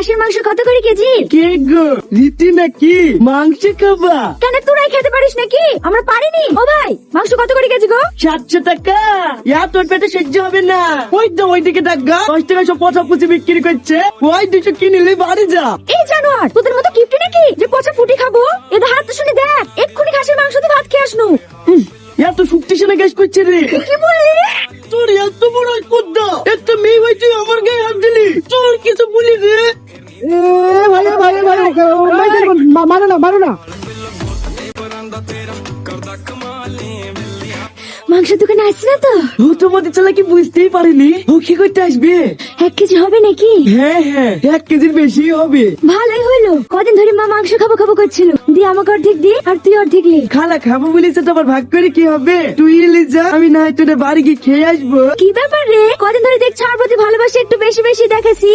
খাসির মাংস কত করে কেজি? কে গো, রীতি নাকি মাংস খাবা? কেন তোরাই খেতে পারিস নাকি? আমরা পারিনি। ও ভাই, মাংস কত করে কেজি গো? 700 টাকা। তোর পেটে সহ্য হবে না। ওই তো ওইদিকে দেখ গা, 10 টাকা সব পচা পুচি বিক্রি করছে। ওই 200 কিনলে বাড়ি যা। এই জানোয়ার, তোদের মতো কিপটে নাকি যে পচা ফুটি খাবো? এদের হাত তো শুনে দেখ, এক্ষুনি খাসির মাংস দিয়ে ভাত খেয়ে আসনু। এত শক্তিশালী গ্যাস করছে রে। কি বললি? তোর এত বড় কুদ্দা, একটা মেয়ে ভাই তুই আমার গায়ে হাত দিলি, তোর কিছু বলি রে। মারো না, মারো না। মাংসের দোকানে আসছে না তো? ও তোমাদের চালা কি বুঝতেই পারেনি, ও কি করতে আসবে? 1 কেজি হবে নাকি? হ্যাঁ হ্যাঁ, 1 কেজির বেশি হবে। ভালোই হলো, কদিন ধরে মা মাংস খাবো খাবো করছিল। দিয়ে আমাকে অর্ধেক দি আর তুই অর্ধেক লি। খালা খাবো বলেছে তো আবার ভাগ করে কি হবে? তুই এলি যা, আমি না হয় তোর বাড়ি গিয়ে খেয়ে আসবো। কি ব্যাপার রে? কদিন ধরে দেখছি আর প্রতি ভালোবাসা একটু বেশি বেশি দেখাছি।